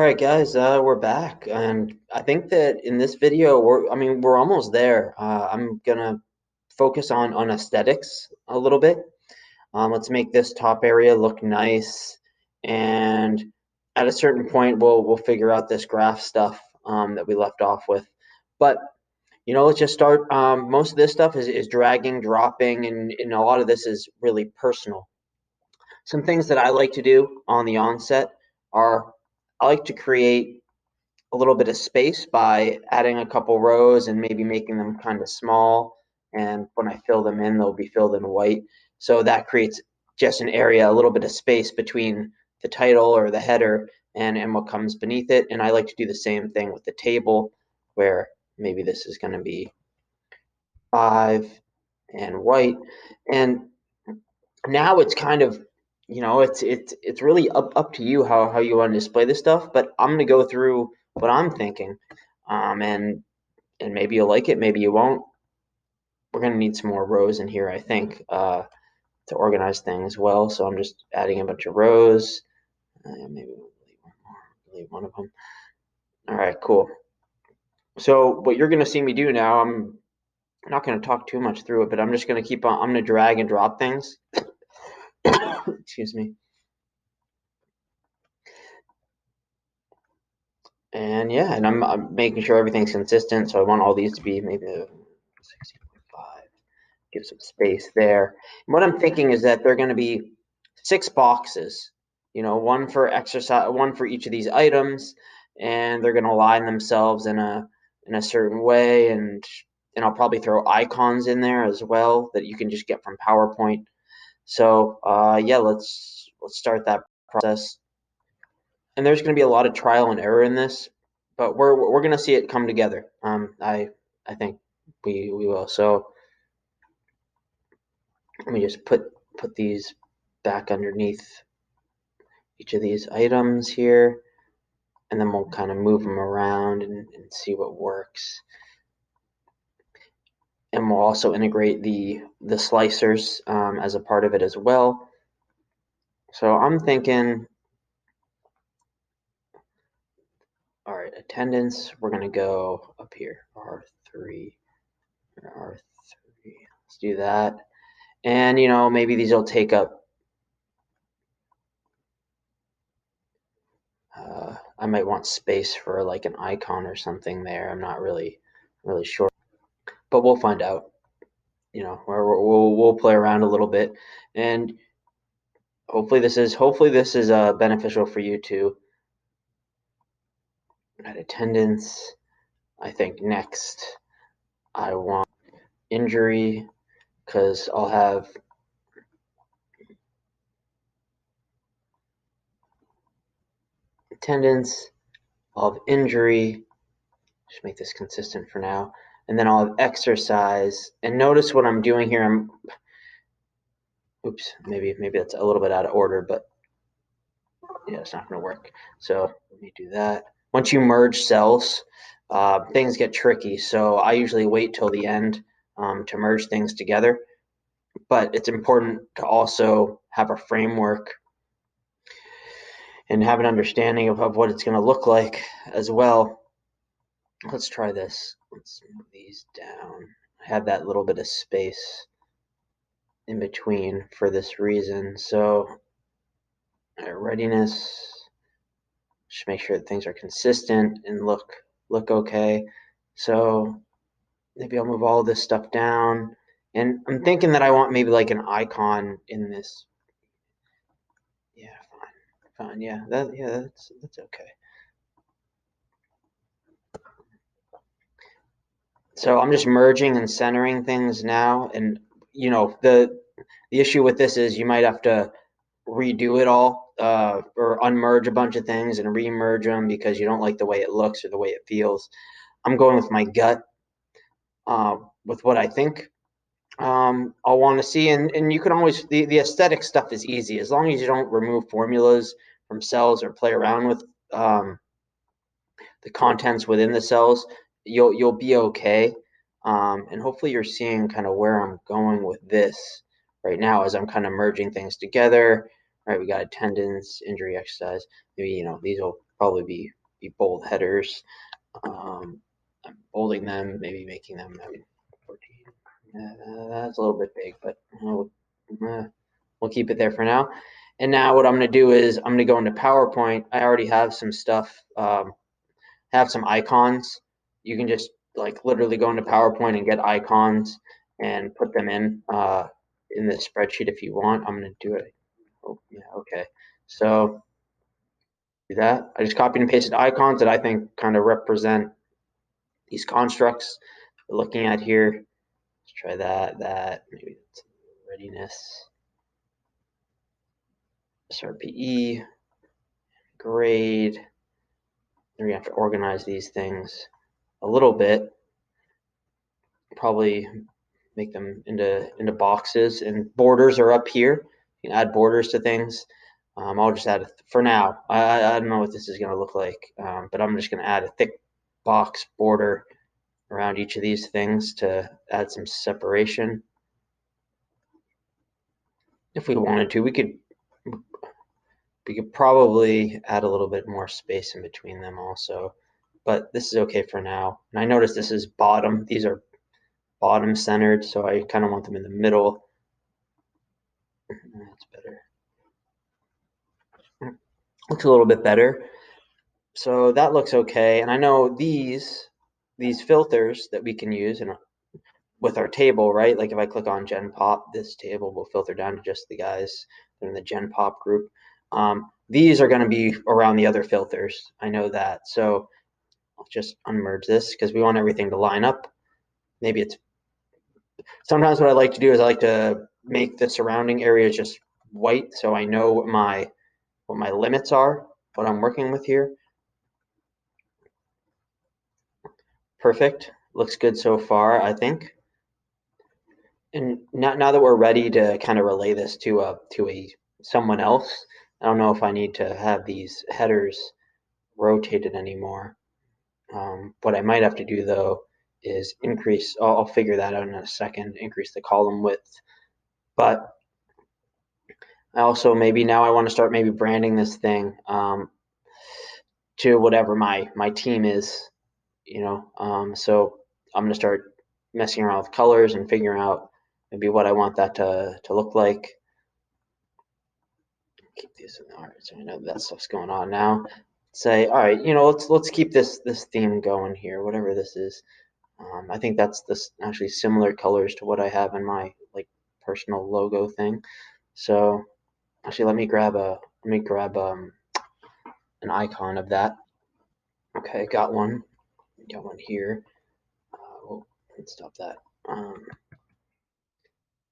right, guys, we're back, and I think that in this video, we're almost there. I'm gonna focus on aesthetics a little bit. Let's make this top area look nice, and at a certain point, we'll figure out this graph stuff that we left off with. But let's just start. Most of this stuff is dragging, dropping, and a lot of this is really personal. Some things that I like to do on the onset are I like to create a little bit of space by adding a couple rows and maybe making them kind of small. And when I fill them in, they'll be filled in white. So that creates just an area, a little bit of space between the title or the header and what comes beneath it. And I like to do the same thing with the table, where maybe this is going to be 5 and white. And now it's kind of, it's really up to you how you want to display this stuff. But I'm going to go through what I'm thinking, and maybe you'll like it, maybe you won't. We're going to need some more rows in here, I think, to organize things well. So I'm just adding a bunch of rows. Maybe we'll leave one of them. All right, cool. So what you're going to see me do now, I'm not going to talk too much through it, but I'm just going to keep on. I'm going to drag and drop things. Excuse me. And yeah, and I'm making sure everything's consistent. So I want all these to be maybe 16.5. Give some space there. And what I'm thinking is that they're going to be 6 boxes, one for exercise, one for each of these items, and they're going to align themselves in a certain way. And I'll probably throw icons in there as well that you can just get from PowerPoint. So yeah, let's start that process. And there's going to be a lot of trial and error in this, but we're going to see it come together. I think we will. So let me just put these back underneath each of these items here, and then we'll kind of move them around and see what works. And we'll also integrate the slicers as a part of it as well. So I'm thinking, all right, attendance, we're going to go up here, R3, R3. Let's do that. And, maybe these will take up, I might want space for like an icon or something there. I'm not really sure, but we'll find out. We'll play around a little bit, and hopefully this is beneficial for you too. At attendance, I think next I want injury, because I'll have attendance, I'll have injury. Just make this consistent for now, and then I'll have exercise. And notice what I'm doing here. Oops, maybe that's a little bit out of order, but yeah, it's not going to work. So let me do that. Once you merge cells, things get tricky. So I usually wait till the end to merge things together. But it's important to also have a framework and have an understanding of what it's going to look like as well. Let's try this. Let's move these down. I have that little bit of space in between for this reason. So readiness. Just make sure that things are consistent and look okay. So maybe I'll move all this stuff down. And I'm thinking that I want maybe like an icon in this. Yeah, fine. Yeah, that's okay. So I'm just merging and centering things now. And the issue with this is you might have to redo it all, or unmerge a bunch of things and remerge them because you don't like the way it looks or the way it feels. I'm going with my gut, with what I think I'll want to see. And you can always, the aesthetic stuff is easy as long as you don't remove formulas from cells or play around with the contents within the cells. You'll be okay. And hopefully you're seeing kind of where I'm going with this right now as I'm kind of merging things together. Right, we got attendance, injury, exercise. Maybe these will probably be be bold headers. I'm bolding them, maybe making them 14. That's a little bit big, but we'll keep it there for now. And now what I'm going to do is I'm going to go into PowerPoint. I already have some stuff, have some icons. You can just like literally go into PowerPoint and get icons and put them in the spreadsheet if you want. I'm going to do it. Oh, yeah, okay. So do that. I just copied and pasted icons that I think kind of represent these constructs we're looking at here. Let's try that, maybe it's readiness, SRPE, grade. Then we have to organize these things a little bit, probably make them into boxes, and borders are up here. You can add borders to things. I'll just add, for now, I don't know what this is going to look like, but I'm just going to add a thick box border around each of these things to add some separation. If we wanted to, we could probably add a little bit more space in between them also, but this is okay for now. And I notice this is bottom. These are bottom centered, so I kind of want them in the middle. That's better. Looks a little bit better. So that looks okay. And I know these filters that we can use with our table, right? Like if I click on Gen Pop, this table will filter down to just the guys that are in the Gen Pop group. These are going to be around the other filters. I know that. So I'll just unmerge this because we want everything to line up. Maybe it's, sometimes what I like to do is I like to make the surrounding area just white so I know what my limits are, what I'm working with here. Perfect. Looks good so far, I think. And now that we're ready to kind of relay this to a someone else, I don't know if I need to have these headers rotated anymore. What I might have to do though is increase, I'll figure that out in a second, increase the column width. But I also maybe now I want to start maybe branding this thing to whatever my team is, so I'm going to start messing around with colors and figuring out maybe what I want that to look like. Keep these in the art, so I know that stuff's going on now. Say, all right, let's keep this theme going here, whatever this is. I think that's this actually similar colors to what I have in my like personal logo thing. So actually, let me grab an icon of that. Okay, got one here. Oh, let's stop that. I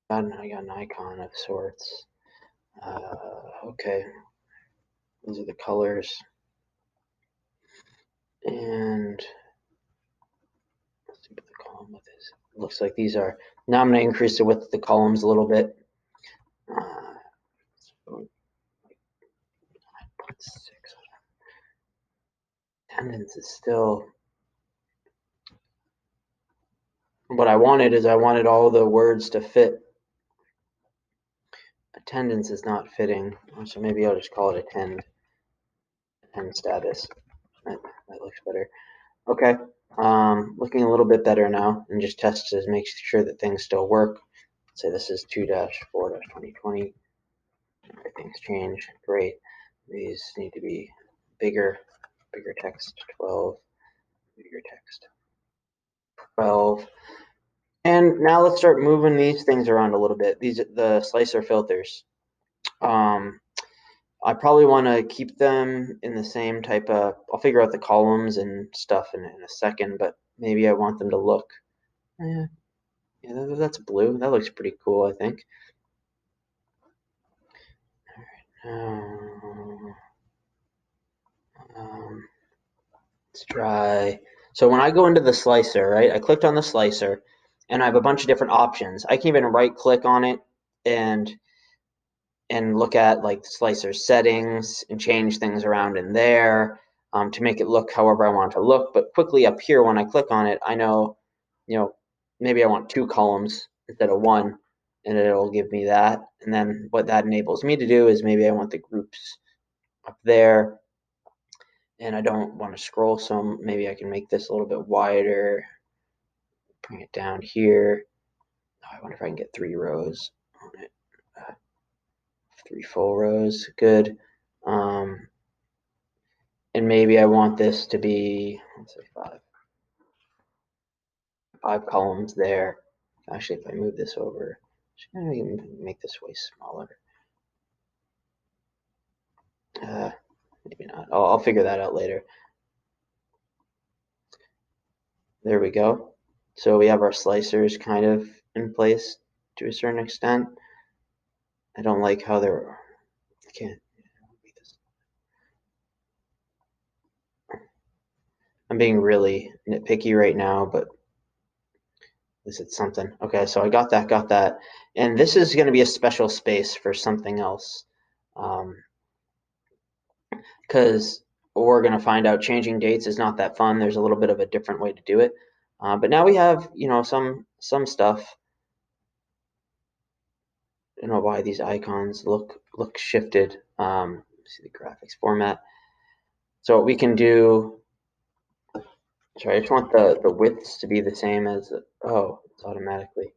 got an icon of sorts. Okay, those are the colors, and let's see what the column width is. It looks like these are. Now I'm going to increase the width of the columns a little bit. So 9.6. Attendance is still. What I wanted is I wanted all the words to fit. Attendance is not fitting, so maybe I'll just call it attend status. That looks better. Okay, looking a little bit better now, and just test to make sure that things still work. Say this is 2-4-2020. Everything's changed. Great. These need to be bigger text 12, bigger text 12. And now let's start moving these things around a little bit. These are the slicer filters. I probably want to keep them in the same type of, I'll figure out the columns and stuff in a second, but maybe I want them to look, yeah, that's blue. That looks pretty cool, I think. All right, let's try. So when I go into the slicer, right, I clicked on the slicer and I have a bunch of different options. I can even right click on it and look at like the slicer settings and change things around in there to make it look however I want it to look. But quickly up here, when I click on it, I know, maybe I want 2 columns instead of 1, and it'll give me that. And then what that enables me to do is maybe I want the groups up there. and I don't want to scroll, so maybe I can make this a little bit wider, bring it down here. Oh, I wonder if I can get 3 rows on it. 3 full rows, good. And maybe I want this to be, let's say 5 columns there. Actually, if I move this over, I can make this way smaller. Maybe not. I'll figure that out later. There we go. So we have our slicers kind of in place to a certain extent. I don't like how they're, I can't, I'm being really nitpicky right now, but this is something. Okay, so I got that. And this is going to be a special space for something else. Because we're going to find out changing dates is not that fun. There's a little bit of a different way to do it. But now we have, some stuff. I don't know why these icons look shifted. See the graphics format. So what we can do, sorry, I just want the widths to be the same as, oh, it's automatically.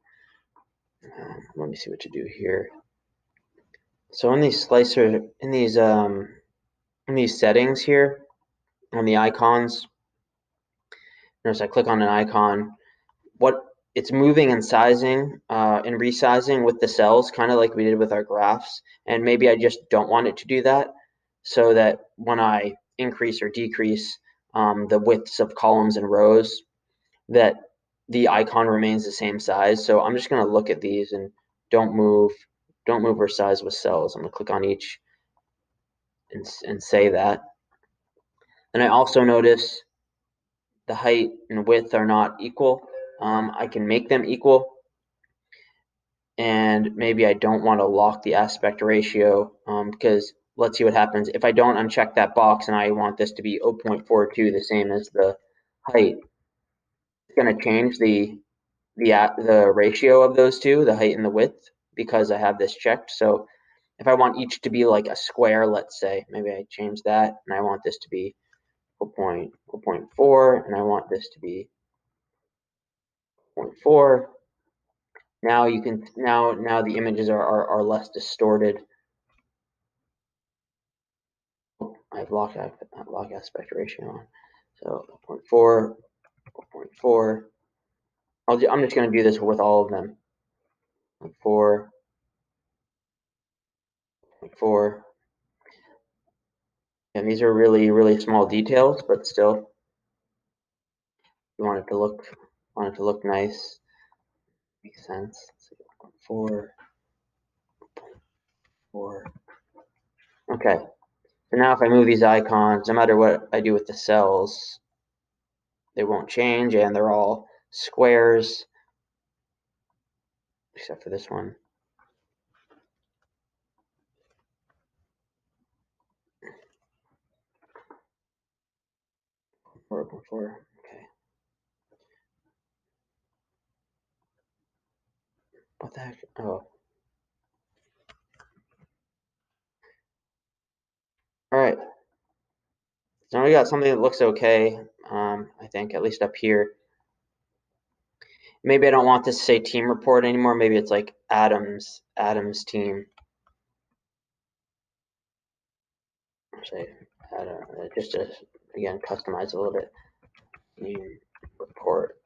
Let me see what to do here. So in these slicer, in these settings here, on the icons, notice I click on an icon, what it's moving and sizing and resizing with the cells, kind of like we did with our graphs. And maybe I just don't want it to do that, so that when I increase or decrease the widths of columns and rows, that the icon remains the same size. So I'm just going to look at these and don't move or size with cells. I'm going to click on each and say that. And I also notice the height and width are not equal. I can make them equal, and maybe I don't want to lock the aspect ratio, because let's see what happens. If I don't uncheck that box and I want this to be 0.42, the same as the height, it's going to change the ratio of those two, the height and the width, because I have this checked. So if I want each to be like a square, let's say, maybe I change that, and I want this to be 0.4, and I want this to be 0.4. Now you can now the images are less distorted. I have lock aspect ratio on. So 0.4, 0.4. I'm just going to do this with all of them. 0.4, 0.4. And these are really, really small details, but still, you want it to look nice. Makes sense. So 0.4, 0.4. Okay. So now if I move these icons, no matter what I do with the cells, they won't change, and they're all squares, except for this one. 4.4. Okay. What the heck? Oh. All right. So now we got something that looks okay. I think, at least up here. Maybe I don't want this to say team report anymore. Maybe it's like Adam's team. Say just to again customize a little bit. Team report.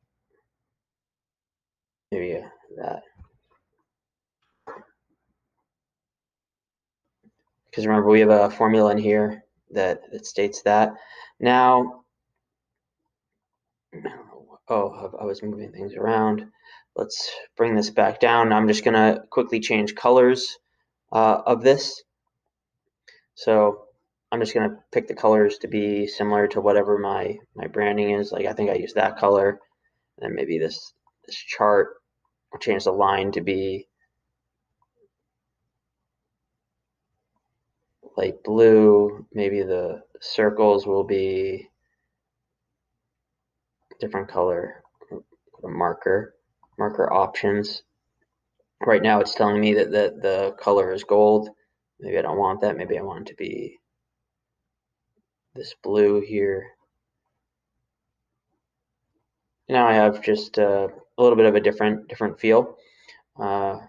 Maybe that. Because remember, we have a formula in here that states that. Now, oh, I was moving things around. Let's bring this back down. I'm just going to quickly change colors of this. So I'm just going to pick the colors to be similar to whatever my branding is. Like I think I use that color. And then maybe this chart, I'll change the line to be light blue. Maybe the circles will be different color. Marker options. Right now it's telling me that the color is gold. Maybe I don't want that. Maybe I want it to be this blue here. Now I have just a little bit of a different feel for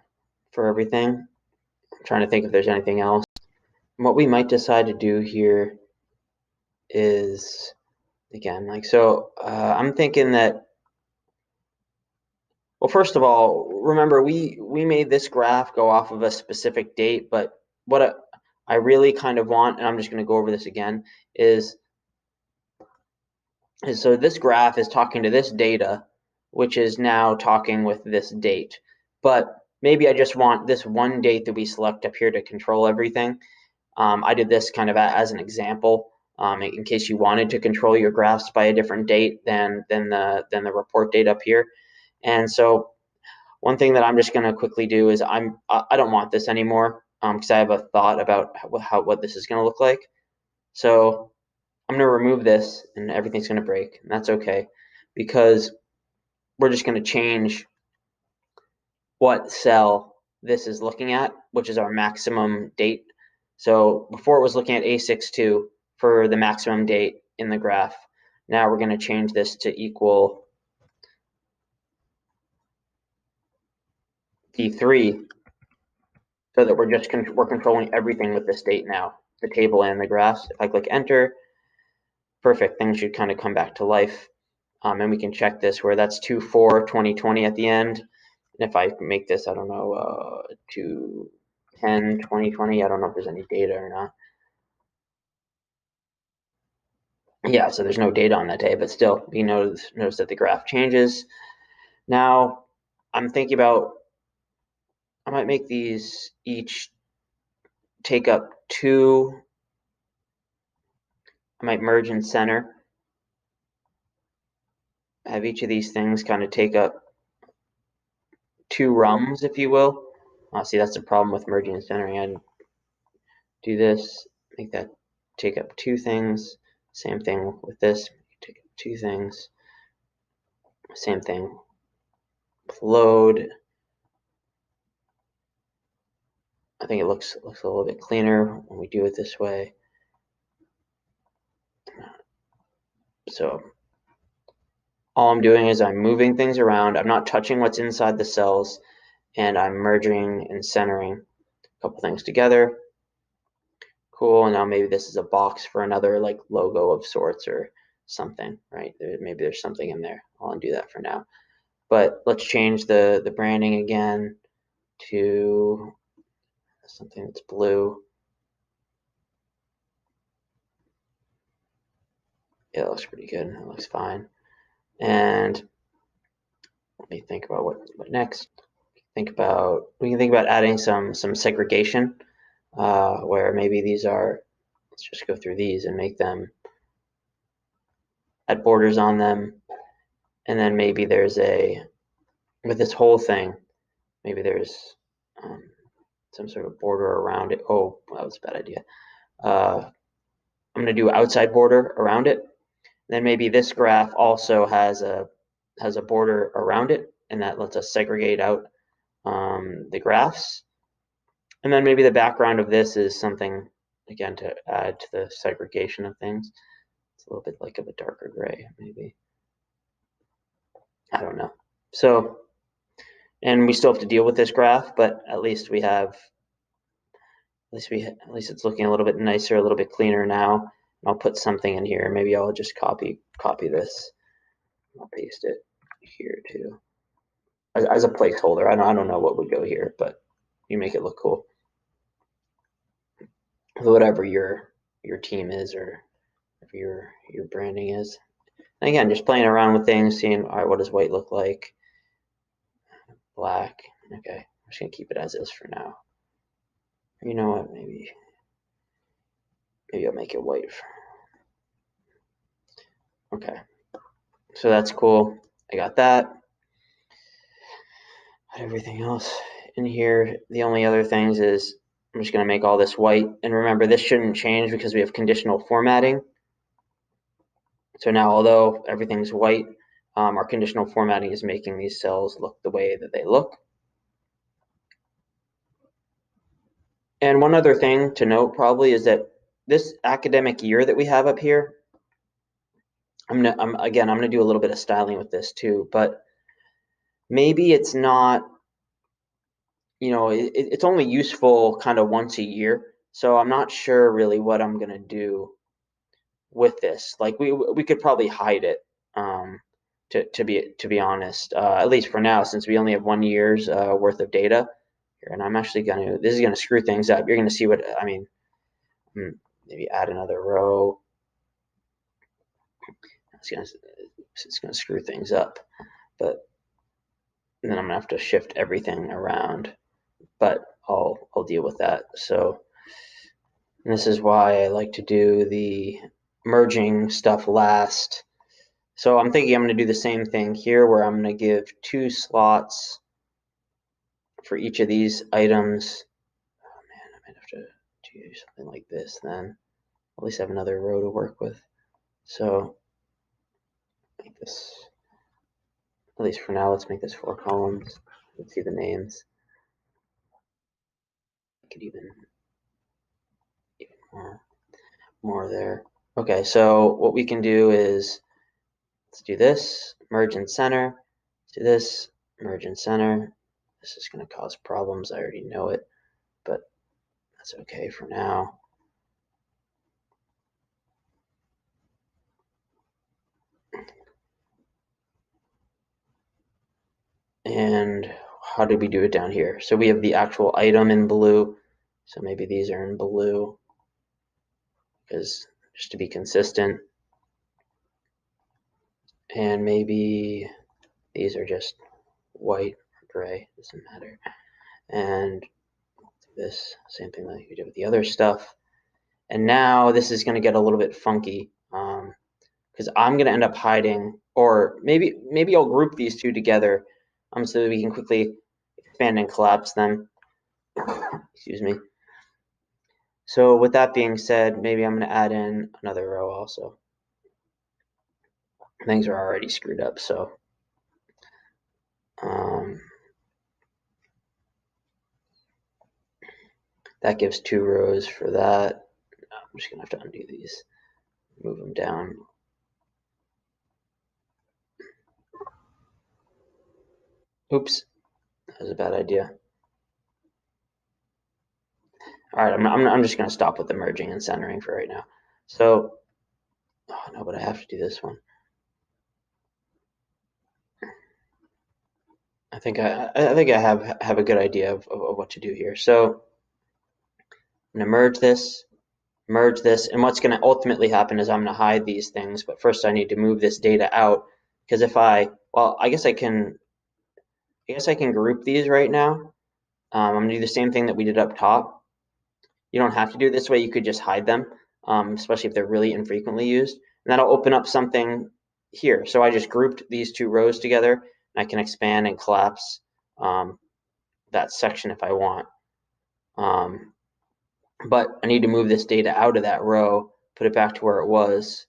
everything. I'm trying to think if there's anything else. And what we might decide to do here is, again, like, so I'm thinking that, well, first of all, remember we made this graph go off of a specific date, but what I really kind of want, and I'm just going to go over this again, is so this graph is talking to this data, which is now talking with this date. But maybe I just want this one date that we select up here to control everything. I did this kind of as an example, in case you wanted to control your graphs by a different date than the report date up here. And so one thing that I'm just going to quickly do is I don't want this anymore because I have a thought about what this is going to look like. So I'm going to remove this and everything's going to break, and that's okay, because we're just going to change what cell this is looking at, which is our maximum date. So before it was looking at A62 for the maximum date in the graph. Now we're going to change this to equal D3 so that we're controlling everything with this date now, the table and the graphs. If I click enter, perfect, things should kind of come back to life. And we can check this where that's 2/4/2020 at the end. And if I make this, I don't know, 2/10/2020, I don't know if there's any data or not. Yeah, so there's no data on that day, but still, you notice that the graph changes. Now, I'm thinking about, I might make these each take up two, I might merge and center. Have each of these things kind of take up two rums, if you will. See, that's the problem with merging and centering. I do this, make that take up two things. Same thing with this, take up two things. Same thing with load. I think it looks a little bit cleaner when we do it this way. So all I'm doing is I'm moving things around. I'm not touching what's inside the cells, and I'm merging and centering a couple things together. Cool, and now maybe this is a box for another like logo of sorts or something, right? Maybe there's something in there. I'll undo that for now. But let's change the branding again to something that's blue. Yeah, it looks pretty good. It looks fine. And let me think about what next. We can think about adding some segregation, where maybe these are, let's just go through these and make them, add borders on them. And then maybe there's with this whole thing, maybe there's some sort of border around it. Oh, that was a bad idea. I'm going to do outside border around it. Then maybe this graph also has a border around it, and that lets us segregate out the graphs. And then maybe the background of this is something, again, to add to the segregation of things. It's a little bit like of a darker gray, maybe. I don't know. So, and we still have to deal with this graph, but at least we have, at least it's looking a little bit nicer, a little bit cleaner now. I'll put something in here. Maybe I'll just copy this. I'll paste it here too, as a placeholder. I don't know what would go here, but you make it look cool. Whatever your team is, or whatever your branding is. And again, just playing around with things, seeing, all right, what does white look like? Black. Okay, I'm just gonna keep it as is for now. You know what? Maybe I'll make it white. Okay, so that's cool. I got that. Everything else in here. The only other things is I'm just gonna make all this white. And remember, this shouldn't change because we have conditional formatting. So now, although everything's white, our conditional formatting is making these cells look the way that they look. And one other thing to note probably is that this academic year that we have up here, I'm gonna do a little bit of styling with this too, but maybe it's not, it's only useful kind of once a year. So I'm not sure really what I'm gonna do with this. Like we could probably hide it, to be honest, at least for now, since we only have 1 year's worth of data here. And I'm actually this is gonna screw things up. You're gonna see what I mean. Maybe add another row. It's gonna screw things up, but then I'm gonna have to shift everything around. But I'll deal with that. So this is why I like to do the merging stuff last. So I'm thinking I'm going to do the same thing here, where I'm going to give 2 slots for each of these items. Oh man, I might have to do something like this then. At least I have another row to work with. So make this, at least for now, let's make this 4 columns. Let's see the names. I could even more there. Okay, so what we can do is, let's do this, merge and center. Let's do this, merge and center. This is going to cause problems. I already know it, but that's okay for now. And how did we do it down here? So we have the actual item in blue. So maybe these are in blue, because just to be consistent. And maybe these are just white or gray, doesn't matter. And this, same thing like we did with the other stuff. And now this is going to get a little bit funky, because I'm going to end up hiding, or maybe I'll group these two together, so that we can quickly expand and collapse them. Excuse me. So with that being said, maybe I'm going to add in another row also. Things are already screwed up, so that gives 2 rows for that. I'm just going to have to undo these, move them down. Oops, that was a bad idea. All right, I'm just going to stop with the merging and centering for right now. So, oh no, but I have to do this one. I think I have a good idea of what to do here. So I'm going to merge this, and what's going to ultimately happen is I'm going to hide these things. But first, I need to move this data out, because if I guess I can group these right now. I'm going to do the same thing that we did up top. You don't have to do it this way. You could just hide them, especially if they're really infrequently used. And that'll open up something here. So I just grouped these 2 rows together, and I can expand and collapse that section if I want. But I need to move this data out of that row, put it back to where it was,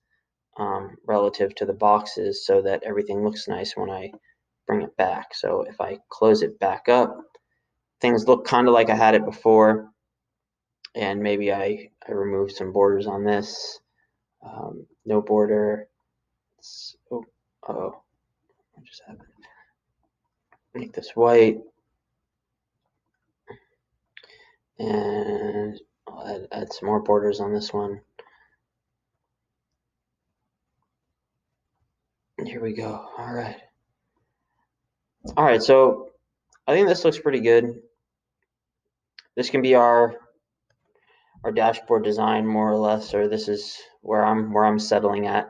relative to the boxes, so that everything looks nice when I bring it back. So if I close it back up, things look kind of like I had it before. And maybe I remove some borders on this. No border. Oh, what just happened? Make this white. And I'll add some more borders on this one. And here we go. All right. All right, so I think this looks pretty good. This can be our dashboard design, more or less, or this is where I'm settling at.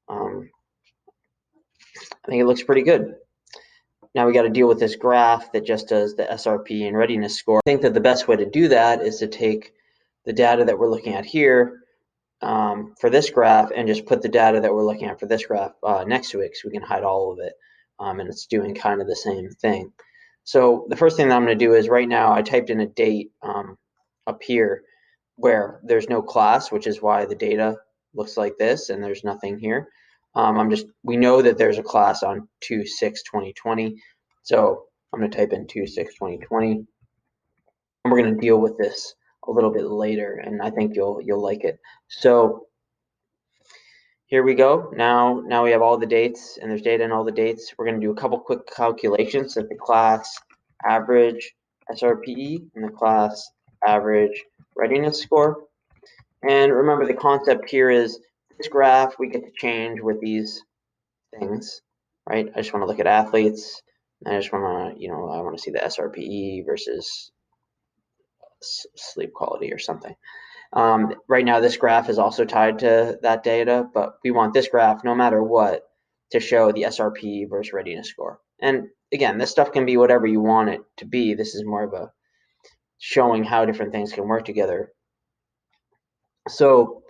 I think it looks pretty good. Now we got to deal with this graph that just does the SRP and readiness score. I think that the best way to do that is to take the data that we're looking at here, for this graph, and just put the data that we're looking at for this graph next to it, so we can hide all of it, and it's doing kind of the same thing. So the first thing that I'm going to do is, right now I typed in a date up here where there's no class, which is why the data looks like this and there's nothing here. We know that there's a class on 2/6/2020, so I'm going to type in 2/6/2020, and we're going to deal with this a little bit later, and I think you'll like it. So here we go. Now we have all the dates, and there's data in all the dates. We're going to do a couple quick calculations at the class average SRPE and the class average readiness score. And remember, the concept here is this graph we get to change with these things, right? I just want to look at athletes. And I just want to, I want to see the SRPE versus sleep quality or something. Right now, this graph is also tied to that data, but we want this graph, no matter what, to show the SRP versus readiness score. And again, this stuff can be whatever you want it to be. This is more of a showing how different things can work together. So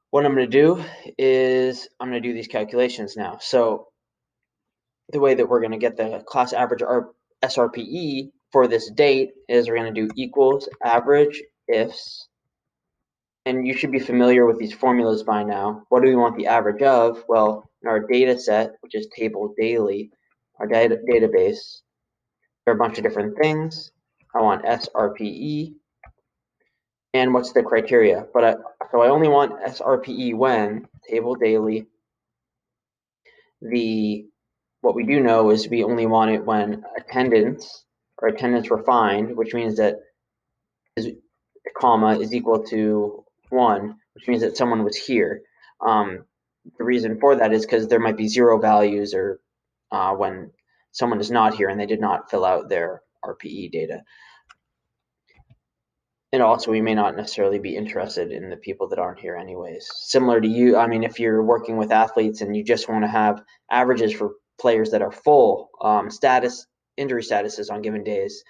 what I'm going to do is I'm going to do these calculations now. So the way that we're going to get the class average SRPE for this date is we're going to do equals average ifs. And you should be familiar with these formulas by now. What do we want the average of? Well, in our data set, which is table daily, our database, there are a bunch of different things. I want SRPE, and what's the criteria? So I only want SRPE when table daily. What we do know is we only want it when attendance refined, which means that comma is equal to 1, which means that someone was here. The reason for that is because there might be 0 values or when someone is not here and they did not fill out their RPE data. And also, we may not necessarily be interested in the people that aren't here anyways. Similar to you, I mean, if you're working with athletes and you just want to have averages for players that are full injury statuses on given days,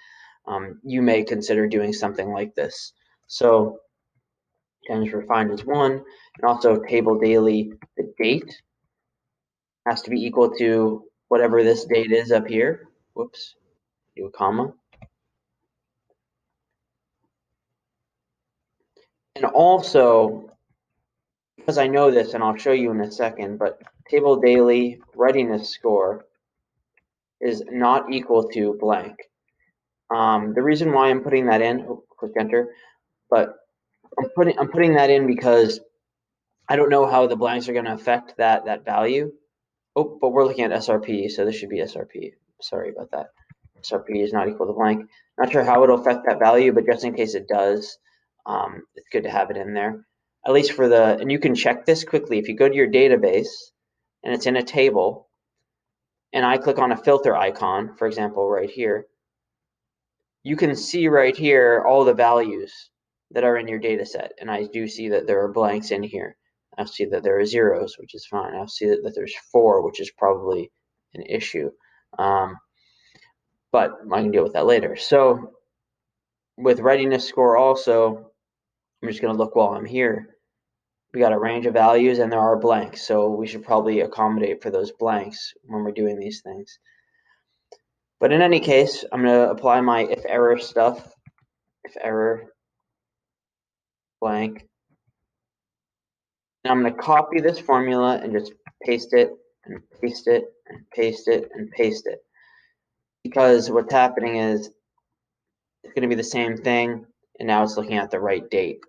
you may consider doing something like this. So attendance refined as 1, and also table daily, the date has to be equal to whatever this date is up here. Whoops, do a comma. And also, because I know this, and I'll show you in a second, but table daily readiness score is not equal to blank. The reason why I'm putting that in, click enter, but I'm putting that in because I don't know how the blanks are going to affect that value. Oh, but we're looking at SRP, so this should be SRP. Sorry about that. SRP is not equal to blank. Not sure how it'll affect that value, but just in case it does, it's good to have it in there. At least for and you can check this quickly. If you go to your database and it's in a table, and I click on a filter icon, for example, right here, you can see right here all the values that are in your data set. And I do see that there are blanks in here. I'll see that there are zeros, which is fine. I'll see that there's 4, which is probably an issue. But I can deal with that later. So with readiness score also, I'm just going to look while I'm here. We got a range of values and there are blanks. So we should probably accommodate for those blanks when we're doing these things. But in any case, I'm going to apply my if error stuff. If error blank. And I'm going to copy this formula and just paste it and paste it and paste it and paste it. Because what's happening is it's going to be the same thing, and now it's looking at the right date.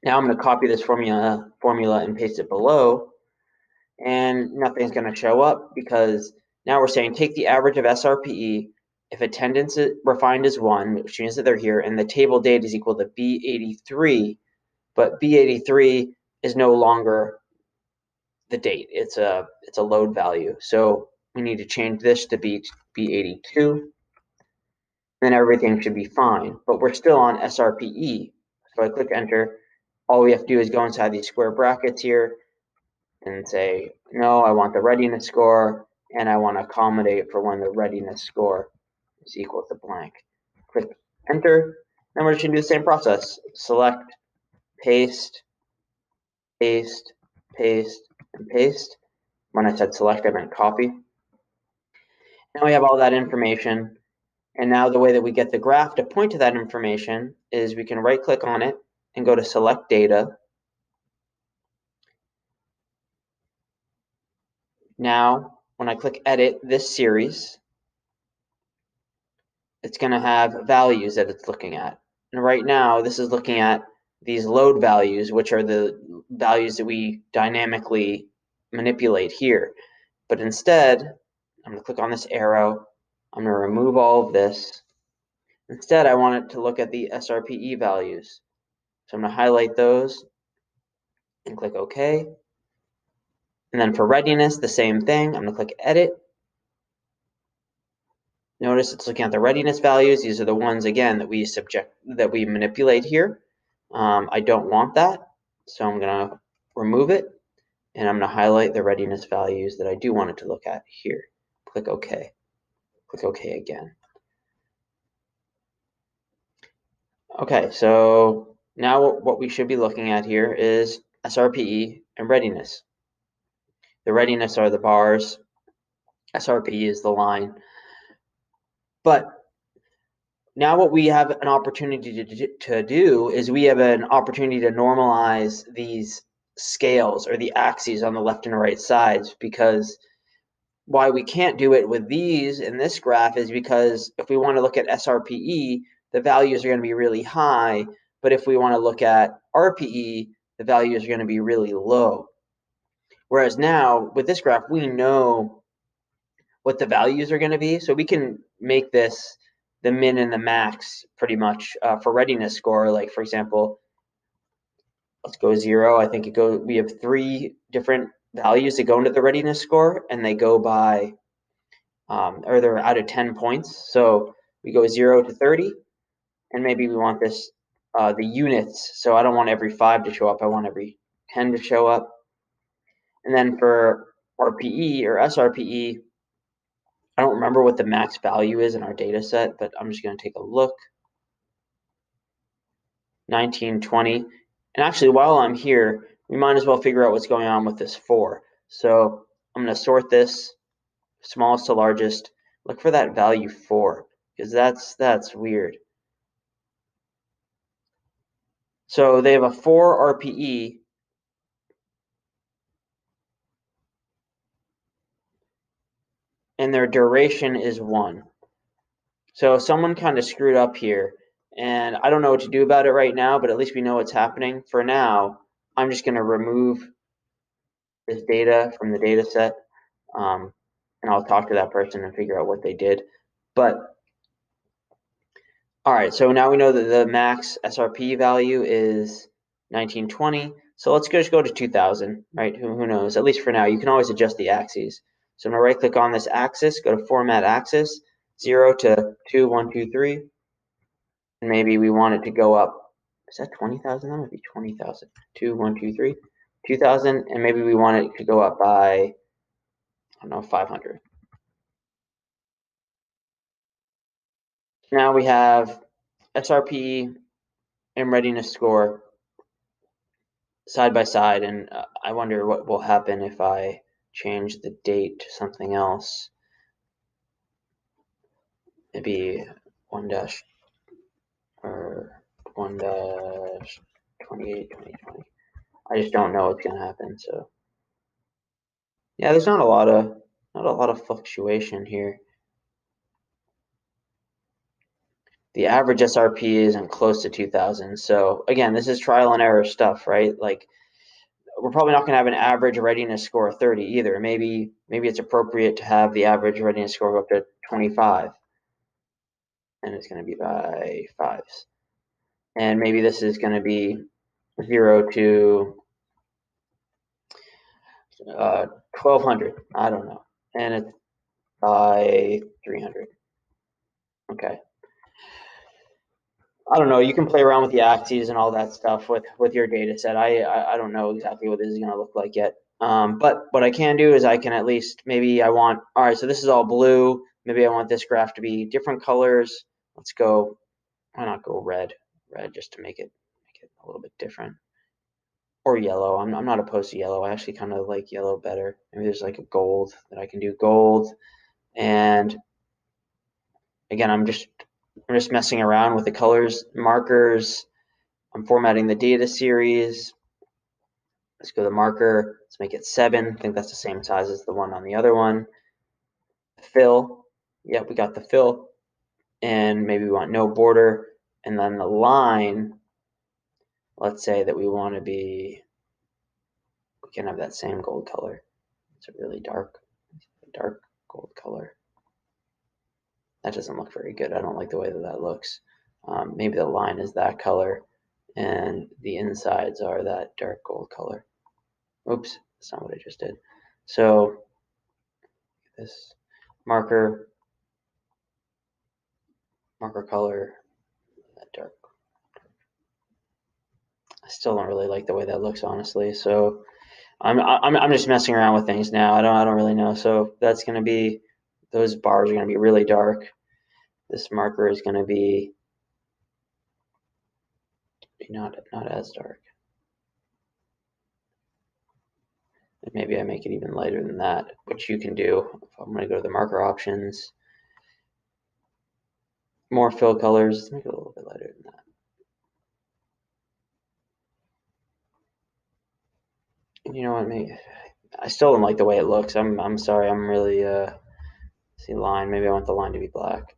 Now I'm going to copy this formula and paste it below, and nothing's going to show up because now we're saying take the average of SRPE. If attendance is refined as 1, which means that they're here, and the table date is equal to B83, but B83 is no longer the date. It's a load value. So we need to change this to B82. Then everything should be fine. But we're still on SRPE. So I click enter. All we have to do is go inside these square brackets here and say, no, I want the readiness score, and I want to accommodate for when the readiness score is equal to blank. Click enter. Then we're just going to do the same process. Select, paste, paste, paste, and paste. When I said select, I meant copy. Now we have all that information. And now the way that we get the graph to point to that information is we can right click on it and go to select data. Now, when I click edit this series, it's going to have values that it's looking at. And right now, this is looking at these load values, which are the values that we dynamically manipulate here. But instead, I'm going to click on this arrow. I'm going to remove all of this. Instead, I want it to look at the SRPE values. So I'm going to highlight those and click OK. And then for readiness, the same thing. I'm going to click Edit. Notice it's looking at the readiness values. These are the ones, again, that we manipulate here. I don't want that, so I'm going to remove it, and I'm going to highlight the readiness values that I do want it to look at here. Click OK. Click OK again. Okay, so now what we should be looking at here is SRPE and readiness. The readiness are the bars, SRPE is the line. But now what we have an opportunity to do is we have an opportunity to normalize these scales or the axes on the left and right sides, because why we can't do it with these in this graph is because if we want to look at SRPE, the values are going to be really high, but if we want to look at RPE, the values are going to be really low. Whereas now with this graph, we know what the values are going to be, so we can make this the min and the max pretty much for readiness score. Like for example, let's go 0. I think we have 3 different values that go into the readiness score, and they go by or they're out of 10 points. So we go 0 to 30, and maybe we want this the units. So I don't want every 5 to show up. I want every 10 to show up. And then for RPE or SRPE, I don't remember what the max value is in our data set, but I'm just going to take a look. 1920. And actually, while I'm here, we might as well figure out what's going on with this 4. So I'm going to sort this smallest to largest. Look for that value 4, because that's weird. So they have a 4 RPE, and their duration is 1. So someone kind of screwed up here, and I don't know what to do about it right now, but at least we know what's happening. For now, I'm just going to remove this data from the data set, and I'll talk to that person and figure out what they did. But all right, so now we know that the max SRP value is 1920. So let's just go to 2000, right? Who knows? At least for now, you can always adjust the axes. So I'm gonna right click on this axis, go to Format Axis, 0 to 2, 1, 2, 3. And maybe we want it to go up. Is that 20,000? That might be 20,000. 2, 1, 2, 3. 2,000, and maybe we want it to go up by, I don't know, 500. Now we have SRP and readiness score side by side, and I wonder what will happen if I change the date to something else. Maybe 1 dash or 1 dash 28 2020. I just don't know what's gonna happen. So yeah, there's not a lot of fluctuation here. The average SRP isn't close to 2000. So again, this is trial and error stuff, right? Like we're probably not going to have an average readiness score of 30 either. Maybe it's appropriate to have the average readiness score go up to 25, and it's going to be by 5s. And maybe this is going to be 0 to 1200. I don't know. And it's by 300. Okay. I don't know. You can play around with the axes and all that stuff with your data set. I don't know exactly what this is going to look like yet. But what I can do is I can at least, maybe I want, all right, so this is all blue. Maybe I want this graph to be different colors. Let's go, why not go red just to make it a little bit different. Or yellow. I'm not opposed to yellow. I actually kind of like yellow better. Maybe there's like a gold that I can do gold. And again, I'm just messing around with the colors, markers. I'm formatting the data series. Let's go to marker. Let's make it 7. I think that's the same size as the one on the other one. Fill. Yep, we got the fill. and maybe we want no border, and then the line, let's say that we want to be, we can have that same gold color. It's a really dark gold color. That doesn't look very good. I don't like the way that that looks. Maybe the line is that color and the insides are that dark gold color. Oops, that's not what I just did. So this marker color, that dark. I still don't really like the way that looks, honestly. So I'm just messing around with things now. I don't really know. So that's going to be, those bars are going to be really dark. This marker is going to be not as dark. And maybe I make it even lighter than that, which you can do. I'm going to go to the marker options, more fill colors. Let's make it a little bit lighter than that. And you know what? Maybe I still don't like the way it looks. I'm sorry. I'm really see line. Maybe I want the line to be black.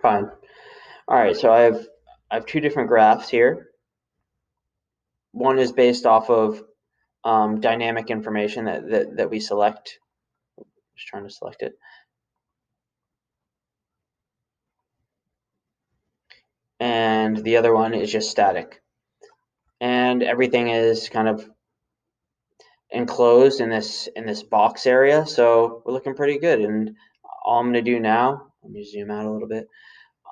Fine. All right. So I have two different graphs here. One is based off of dynamic information that we select. Just trying to select it. And the other one is just static. And everything is kind of enclosed in this box area, so we're looking pretty good. And all I'm going to do now, let me zoom out a little bit.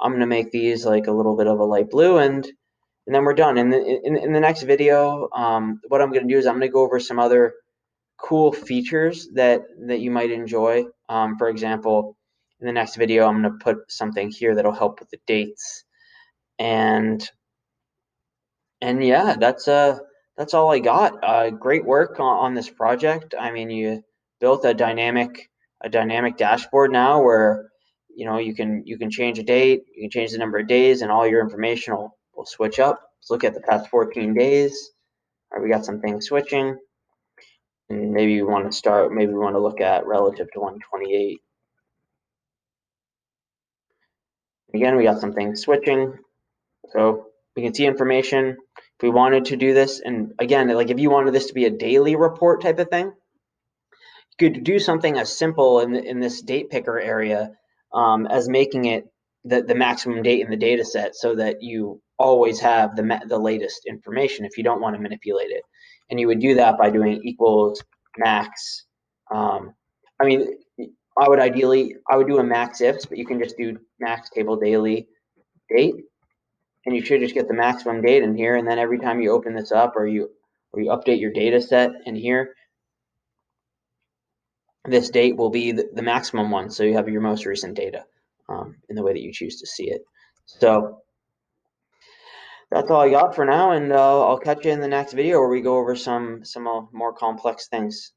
I'm going to make these like a little bit of a light blue, and then we're done. In the next video, what I'm going to do is I'm going to go over some other cool features that you might enjoy. For example, in the next video, I'm going to put something here that'll help with the dates. And yeah, that's all I got. Great work on this project. I mean, you built a dynamic dashboard now where you can change a date, you can change the number of days, and all your information will switch up. Let's look at the past 14 days. All right, we got some things switching, and maybe we want to start. Maybe we want to look at relative to 128. Again, we got some things switching. So we can see information. If we wanted to do this, and again, like if you wanted this to be a daily report type of thing, you could do something as simple in this date picker area as making it the maximum date in the data set so that you always have the latest information if you don't want to manipulate it. And you would do that by doing equals max. I mean, I would do a max ifs, but you can just do max table daily date, and you should just get the maximum date in here. And then every time you open this up or you update your data set in here, this date will be the maximum one. So you have your most recent data in the way that you choose to see it. So that's all I got for now. And I'll catch you in the next video where we go over some more complex things.